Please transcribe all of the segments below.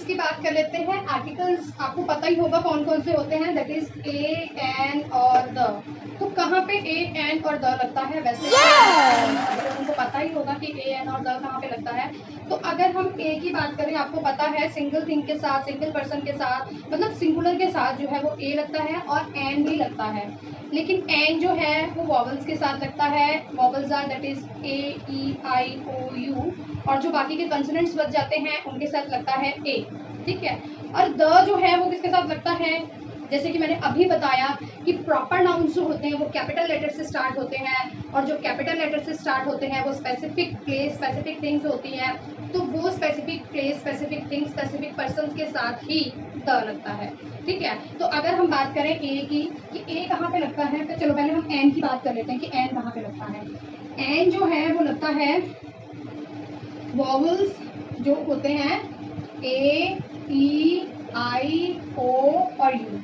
की बात कर लेते हैं। आर्टिकल्स आपको पता ही होगा कौन कौन से होते हैं, दैट इज ए, एन और द। तो कहाँ पे ए, एन और द लगता है? वैसे उनको पता ही होगा कि ए, एन और द कहाँ पे लगता है। तो अगर हम ए की बात करें, आपको पता है सिंगल थिंग के साथ, सिंगल पर्सन के साथ, मतलब सिंगुलर के साथ जो है वो ए लगता है और एन भी लगता है। लेकिन एन जो है वो वॉवल्स के साथ लगता है। Vowels are that is A, E, I, O, U, और जो बाकी के कंसोनेंट्स बच जाते हैं उनके साथ लगता है ए। ठीक है। और द जो है वो किसके साथ लगता है? जैसे कि मैंने अभी बताया कि प्रॉपर नाउन्स जो होते हैं वो कैपिटल लेटर से स्टार्ट होते हैं, और जो कैपिटल लेटर से स्टार्ट होते हैं वो स्पेसिफिक प्लेस, स्पेसिफिक थिंग्स होती हैं। तो वो specific place, specific things, specific person के साथ ही द लगता है। ठीक है। तो अगर हम बात करें ए की कि ए कहाँ पे लगता है, तो चलो पहले हम एन की बात कर लेते हैं कि एन कहाँ पे लगता है। एन जो है वो लगता है वॉवल्स जो होते हैं ए, ई, आई, ओ और you.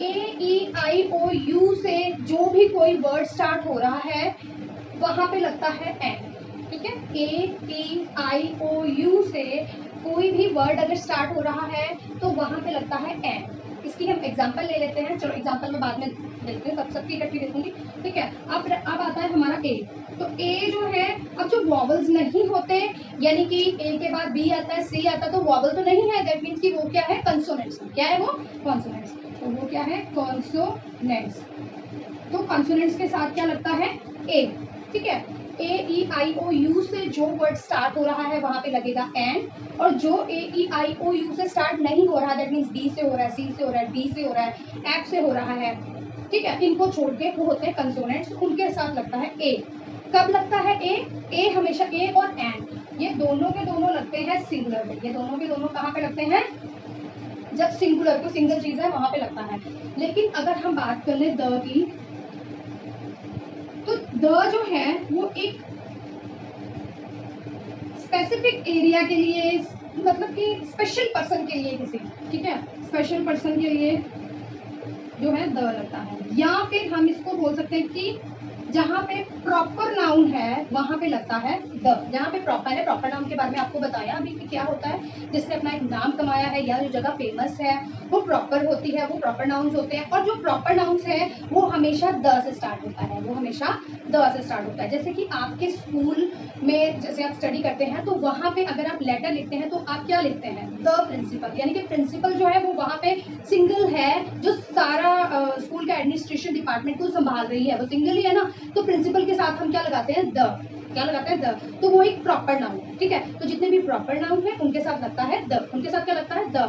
A, E, I, O, U से जो भी कोई वर्ड स्टार्ट हो रहा है वहां पे लगता है एन। ठीक है। ए, ई, आई, ओ, यू से कोई भी वर्ड अगर स्टार्ट हो रहा है तो वहां पे लगता है एन। इसकी हम एग्जांपल ले लेते हैं। चलो एग्जांपल में बाद में देखते हैं, तब सबकी इकट्ठी देखूंगी। ठीक है। अब आता है हमारा ए। तो ए जो है, अब जो वॉवल्स नहीं होते, यानी कि ए के बाद बी आता है, सी आता है, तो वॉवल तो नहीं है, दैट मीन्स कि वो क्या है? कंसोनेंट्स। क्या है वो? कॉन्सोनेंट्स। तो वो क्या है? कॉन्सोनेंट्स। तो कॉन्सोनेंट्स के साथ क्या लगता है? ए। ठीक है। ए, ई, आई, ओ, यू से जो वर्ड स्टार्ट हो रहा है वहां पे लगेगा एन, और जो ए, ई, आई, ओ, यू से स्टार्ट नहीं हो रहा, दैट मीन्स बी से हो रहा है, सी से हो रहा है, डी से हो रहा है, एफ से हो रहा है, ठीक है, इनको छोड़ के वो होते हैं कंसोनेंट्स, उनके साथ लगता है ए। कब लगता है ए? ए हमेशा, ए और एन ये दोनों के दोनों लगते हैं सिंगुलर में। ये दोनों के दोनों कहाँ पे लगते हैं? जब सिंगुलर, तो सिंगल चीज है वहां पे लगता है। लेकिन अगर हम बात कर ले द की, तो द जो है वो एक स्पेसिफिक एरिया के लिए, मतलब कि स्पेशल पर्सन के लिए किसी, ठीक है, स्पेशल पर्सन के लिए जो है द लगता है। या फिर हम इसको बोल सकते हैं कि जहाँ पे प्रॉपर नाउन है वहां पे लगता है द। जहाँ पे प्रॉपर है, प्रॉपर नाउन के बारे में आपको बताया अभी कि क्या होता है, जिसने अपना एक नाम कमाया है या जो जगह फेमस है वो प्रॉपर होती है, वो प्रॉपर नाउन्स होते हैं। और जो प्रॉपर नाउन्स है वो हमेशा द से स्टार्ट होता है, वो हमेशा द से स्टार्ट होता है। जैसे कि आपके स्कूल में जैसे आप स्टडी करते हैं तो वहां पे अगर आप लेटर लिखते हैं तो आप क्या लिखते हैं? The principal. यानी कि प्रिंसिपल जो है वो वहां पे सिंगल है, जो सारा स्कूल का एडमिनिस्ट्रेशन डिपार्टमेंट को संभाल रही है वो सिंगल ही है ना। तो प्रिंसिपल के साथ हम क्या लगाते हैं? द। क्या लगाते हैं? द। तो वो एक प्रॉपर नाउन है। ठीक है। तो जितने भी प्रॉपर नाउन है उनके साथ लगता है द। उनके साथ क्या लगता है? द।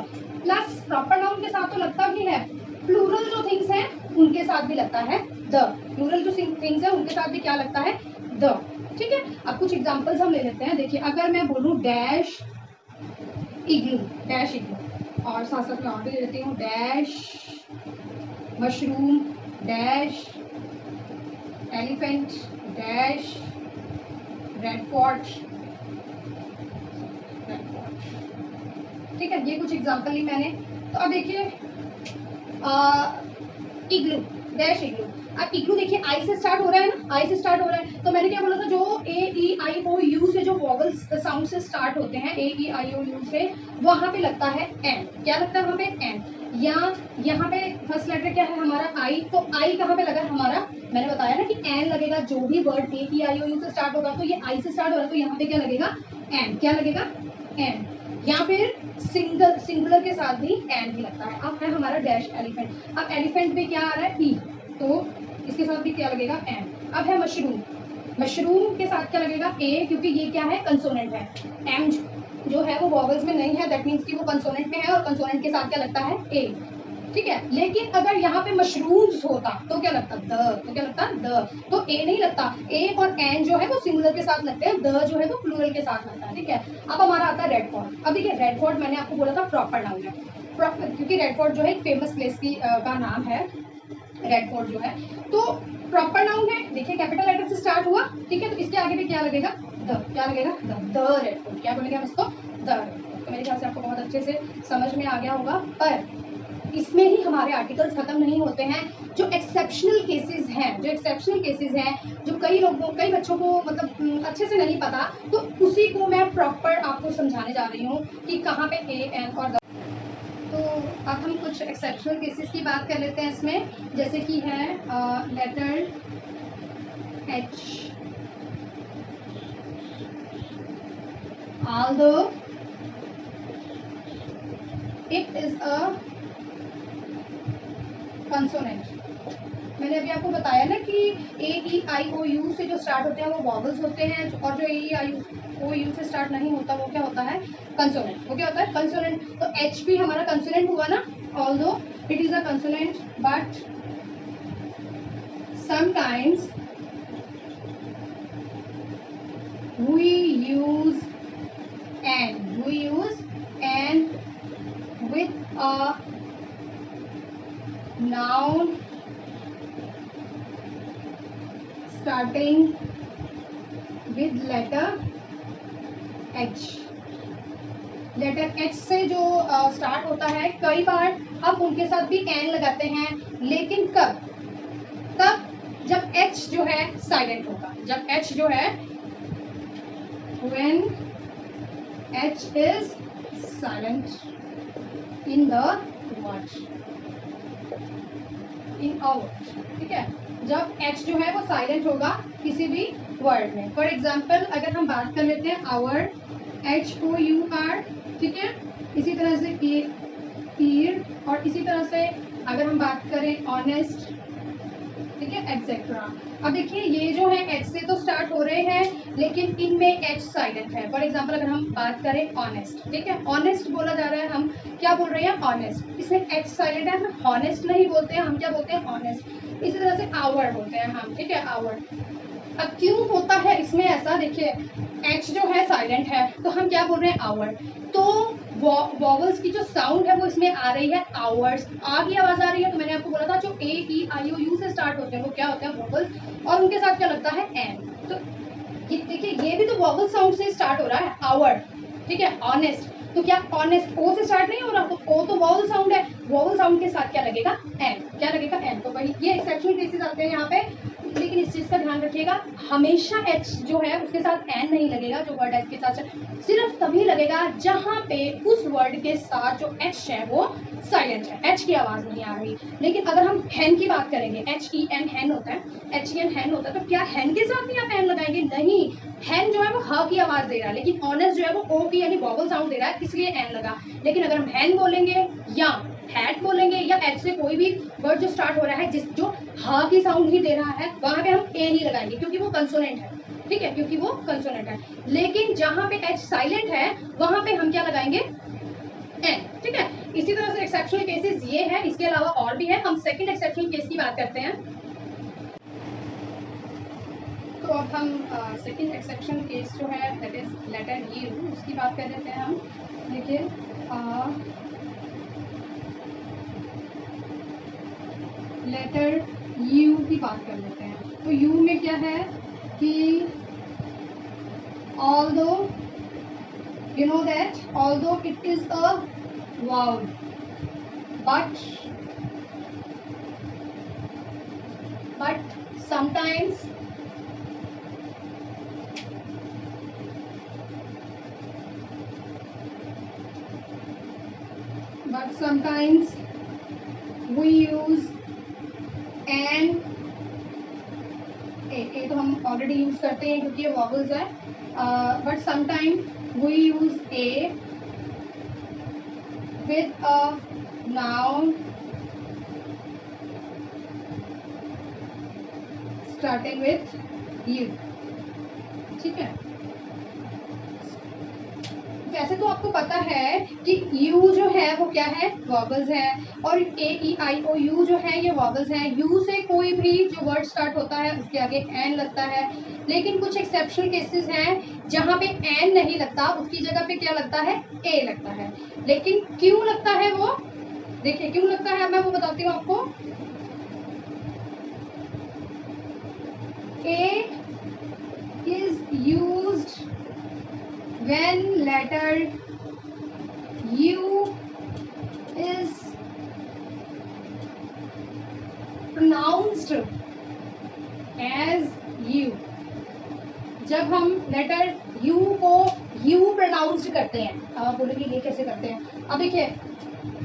प्लस प्रॉपर नाउन के साथ तो लगता भी है, प्लूरल जो थिंग्स हैं उनके साथ भी लगता है द। प्लूरल जो थिंग्स हैं उनके साथ भी क्या लगता है? द। ठीक है। अब कुछ एग्जांपल्स हम ले लेते हैं। देखिए, अगर मैं बोलूं डैश इग्लू, डैश इग्लू, और साथ साथ में और भी ले लेती हूँ, dash mushroom, dash elephant, dash red fort. ठीक है। ये कुछ एग्जांपल ली मैंने। तो अब देखिए इग्लू, डैश इग्लू। अब इग्लू देखिए आई से स्टार्ट हो रहा है ना, आई से स्टार्ट हो रहा है। तो मैंने क्या बोला था, जो ए, ई, आई, ओ, यू से जो वॉवल्स साउंड से स्टार्ट होते हैं, ए, ई, आई, ओ, यू से, वहां पे लगता है एन। क्या लगता है वहां पे? एन। या यहाँ पे फर्स्ट लेटर क्या है हमारा? आई। तो आई कहाँ पे लगा हमारा? मैंने बताया ना कि एन लगेगा। जो भी word A, E, I, O, U से स्टार्ट होगा, तो ये आई से स्टार्ट हो रहा है, तो यहाँ पे क्या लगेगा? एन। क्या लगेगा? एन। या फिर सिंगुलर के साथ भी एन ही लगता है। अब है हमारा डैश एलिफेंट। अब एलिफेंट पे क्या आ रहा है? ई, तो इसके साथ भी क्या लगेगा? एन। अब है मशरूम, मशरूम के साथ क्या लगेगा? ए, क्योंकि ये क्या है? कंसोनेंट है। एम जो है वो वॉवल्स में नहीं है, दैट मीन्स कि वो कंसोनेंट में है, और कंसोनेंट के साथ क्या लगता है? ए। ठीक है। लेकिन अगर यहाँ पे मशरूम्स होता तो क्या लगता? द। तो क्या लगता? द। तो ए नहीं लगता। ए और एन जो है वो सिंगुलर के साथ लगते हैं, द जो है वो प्लूरल के साथ लगता है। ठीक है। अब हमारा आता है रेड फोर्ट। अब देखिए, रेड फोर्ट मैंने आपको बोला था प्रॉपर नाउन है, क्योंकि रेड फोर्ट जो है एक फेमस प्लेस की का नाम है, रेड फोर्ट जो है। तो प्रॉपर नाउन है, देखिए कैपिटल लेटर से स्टार्ट हुआ। ठीक है। तो इसके आगे भी क्या लगेगा? द। क्या लगेगा? The red fort. क्या बोलेंगे हम इसको? The red fort. तो मेरे ख्याल से आपको बहुत अच्छे से समझ में आ गया होगा। पर इसमें ही हमारे आर्टिकल्स खत्म नहीं होते हैं। जो एक्सेप्शनल केसेस हैं, जो कई बच्चों को मतलब अच्छे से नहीं पता, तो उसी को मैं प्रॉपर आपको समझाने जा रही हूँ कि कहाँ पे ए एन और द। तो अब हम कुछ एक्सेप्शनल केसेस की बात कर लेते हैं इसमें, जैसे कि है letter H, although it is a consonant। मैंने अभी आपको बताया ना कि ए ई आई ओ यू से जो स्टार्ट होते हैं वो वॉवल्स होते हैं, और जो ए ई आई ओ यू से स्टार्ट नहीं होता वो क्या होता है, कंसोनेंट। वो क्या होता है, कंसोनेंट। तो एच भी हमारा कंसोनेंट हुआ ना, although it is a consonant but sometimes we use and with a noun starting with letter H। Letter H से जो स्टार्ट होता है, कई बार हम उनके साथ भी एन लगाते हैं, लेकिन कब, तब जब H जो है साइलेंट होगा। जब H जो है, when H is silent in the word, in a word, ठीक है। जब H जो है वो साइलेंट होगा किसी भी वर्ड में। फॉर एग्जाम्पल अगर हम बात कर लेते हैं our, HOUR, ठीक है। इसी तरह से ईयर, और इसी तरह से अगर हम बात करें ऑनेस्ट, ठीक है, एक्सेट्रा। अब देखिए ये जो है एच से तो स्टार्ट हो रहे हैं, लेकिन इनमें एच साइलेंट है। फॉर एग्जांपल अगर हम बात करें ऑनेस्ट, ठीक है, ऑनेस्ट बोला जा रहा है, हम क्या बोल रहे हैं, ऑनेस्ट। इसमें एच साइलेंट है, हम हॉनेस्ट नहीं बोलते हैं, हम क्या बोलते हैं, ऑनेस्ट। इसी तरह से आवर बोलते हैं हम, ठीक है, आवर। अब क्यों होता है इसमें ऐसा, देखिए एच जो है साइलेंट है, तो हम क्या बोल रहे हैं, आवर। तो वॉवल्स की जो साउंड है वो इसमें आ रही है आवर्स, आ की आवाज आ रही है। तो मैंने आपको बोला था जो ए ई आई ओ यू से स्टार्ट होते हैं वो क्या होते हैं, वॉवल्स, और उनके साथ क्या लगता है, एन। तो देखिए ये भी तो वॉवल साउंड से स्टार्ट हो रहा है, आवर, ठीक है। ऑनेस्ट, तो क्या ऑनेस्ट ओ से स्टार्ट नहीं हो रहा, तो ओ तो वॉवल साउंड है, वॉवल साउंड के साथ क्या लगेगा, एन। क्या लगेगा, एन। तो भाई ये एक्सेप्शनल केसेस आते हैं यहाँ पे, लेकिन इस चीज का ध्यान रखिएगा, हमेशा एच जो है उसके साथ एन नहीं लगेगा। जो वर्ड एच के साथ सिर्फ तभी लगेगा जहां पे उस वर्ड के साथ जो एच है वो साइलेंट है, एच की आवाज नहीं आ रही। लेकिन अगर हम हैन की बात करेंगे, एच ई एन हैन होता है, एच ई एन हैन होता है, तो क्या हैन के साथ भी आप एन लगाएंगे, नहीं। हैन जो है वो ह की आवाज दे रहा है, लेकिन ऑनेस्ट जो है वो ओ की यानी वॉवल साउंड दे रहा है, इसलिए एन लगा। लेकिन अगर हम हैन बोलेंगे या हैट बोलेंगे या एच से कोई भी वर्ड जो स्टार्ट हो रहा है जिस जो हा की साउंड ही दे रहा है, वहां पे हम ए नहीं लगाएंगे, क्योंकि वो कंसोनेंट है, ठीक है, क्योंकि वो कंसोनेंट है। लेकिन जहां पे एच साइलेंट है वहां पे हम क्या लगाएंगे, एन, ठीक है। इसी तरह से एक्सेप्शनल केसेस ये है, इसके अलावा और भी है। हम सेकंड एक्सेप्शनल केस की बात करते हैं। तो अब हम सेकंड एक्सेप्शनल केस जो है दैट इज लेटर यू, उसकी बात कर लेते हैं हम। देखिए लेटर यू की बात कर लेते हैं। तो यू में क्या है कि although you know that although it is a vowel but sometimes we use an ए तो हम ऑलरेडी यूज करते हैं क्योंकि ये वॉवल्स है, but sometime we use A with a noun starting with U, ठीक है। वैसे तो आपको पता है कि U जो है वो क्या है, वॉवल्स है, और ए ई आई ओ यू जो है ये वॉवल्स है। U से कोई भी जो वर्ड स्टार्ट होता है उसके आगे एन लगता है, लेकिन कुछ एक्सेप्शनल केसेस हैं जहाँ पे एन नहीं लगता, उसकी जगह पे क्या लगता है, ए लगता है। लेकिन क्यों लगता है वो, देखिए क्यों लगता है मैं वो बताती हूँ आपको। A is used when letter U is हम लेटर यू को यू प्रोनाउंस्ड करते हैं। अब आप बोलोगे ये कैसे करते हैं? अब देखिए,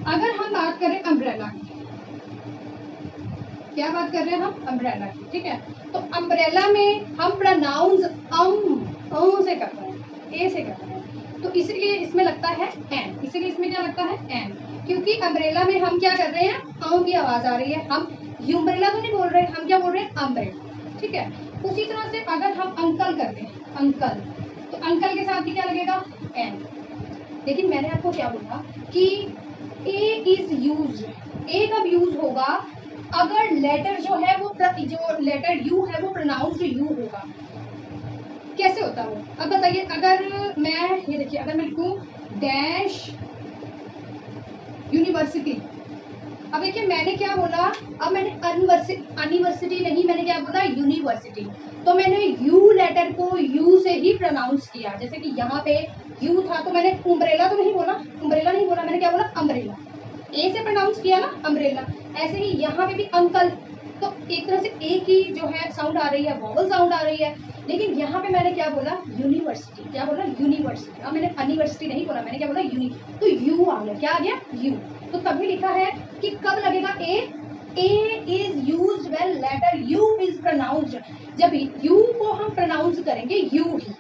अगर हम बात करें अम्ब्रेला की, क्या बात कर रहे हैं हम? अम्ब्रेला की, ठीक है। तो अम्ब्रेला में हम प्रोनाउंस से करते हैं, ए से करते हैं, तो इसलिए इसमें लगता है एन। इसलिए इसमें क्या लगता है? एन, क्योंकि अम्ब्रेला में हम क्या कर रहे हैं? की आवाज आ रही है। हम यूम्ब्रेला तो नहीं बोल रहे, हम क्या बोल रहे हैं? अम्ब्रेला, ठीक है। उसी तरह से अगर हम अंकल करते हैं, अंकल, तो अंकल के साथ भी क्या लगेगा? एन। लेकिन मैंने आपको क्या बोला कि ए इज यूज, ए कब यूज होगा? अगर लेटर जो है वो जो लेटर यू है वो प्रोनाउंस्ड यू होगा। कैसे होता है वो? अब बताइए, अगर मैं ये देखिए, अगर मैं लिखूं डैश यूनिवर्सिटी, अब देखिए मैंने क्या बोला? अब मैंने अनिवर्सिटी नहीं, मैंने क्या बोला? यूनिवर्सिटी। तो मैंने यू लेटर को यू से ही प्रोनाउंस किया। जैसे कि यहाँ पे यू था तो मैंने उम्ब्रेला तो नहीं बोला, उम्ब्रेला नहीं बोला, मैंने क्या बोला? अम्ब्रेला। ए से प्रोनाउंस किया ना, अम्ब्रेला। ऐसे ही यहाँ पे भी अंकल, तो एक तरह से ए की जो है साउंड आ रही है, वॉवल साउंड आ रही है। लेकिन यहाँ पे मैंने क्या बोला? यूनिवर्सिटी। क्या बोला? यूनिवर्सिटी। अब मैंने अनिवर्सिटी नहीं बोला, मैंने क्या बोला? यूनि। तो यू आ गया। क्या आ गया? यू। तो तभी लिखा है कि कब लगेगा a? A is used when letter U is pronounced. जब यू को हम प्रोनाउंस करेंगे यू ही,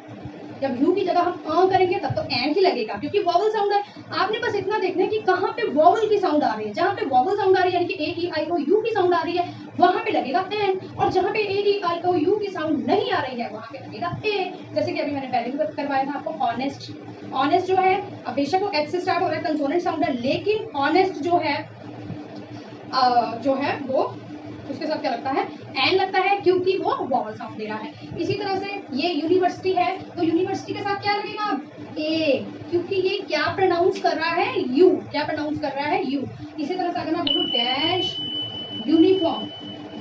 जब यू की जगह हम करेंगे तब तो एन ही लगेगा, क्योंकि वॉवल साउंड है। आपने बस इतना देखना है कि कहाँ पे वॉवल की साउंड आ रही है। जहाँ पे वॉवल साउंड आ रही है, यानी कि ए ई आई ओ यू की साउंड आ रही है, वहां पे लगेगा एन। और जहाँ पे ए ई आई ओ यू की साउंड नहीं आ रही है, वहां पे लगेगा ए। जैसे कि अभी मैंने पहले भी करवाया था आपको, ऑनेस्ट। ऑनेस्ट जो है, अब बेशक वो एच से स्टार्ट हो रहा है, कंसोनेंट साउंड है, लेकिन ऑनेस्ट जो है वो उसके साथ क्या लगता है? एन लगता है, क्योंकि वो वॉवल साउंड दे रहा है। इसी तरह से ये यूनिवर्सिटी है, तो यूनिवर्सिटी के साथ क्या लगेगा? ए, क्योंकि ये क्या प्रोनाउंस कर रहा है? यू। क्या प्रोनाउंस कर रहा है? यू। इसी तरह से अगर मैं बोलूं डैश यूनिफॉर्म,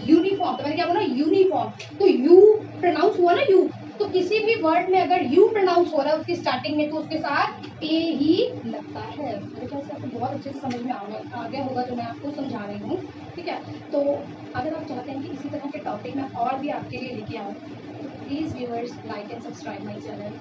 यूनिफॉर्म, तो मैंने क्या बोला? यूनिफॉर्म। तो यू प्रोनाउंस हुआ ना, यू। तो किसी भी वर्ड में अगर यू प्रोनाउंस हो रहा है उसकी स्टार्टिंग में, तो उसके साथ ए ही लगता है। मेरे ख्याल से आपको बहुत अच्छे से समझ में आ गया होगा जो मैं आपको समझा रही हूँ, ठीक है। तो अगर आप चाहते हैं कि इसी तरह के टॉपिक में और भी आपके लिए लेके आऊँ, तो please viewers like and subscribe my channel.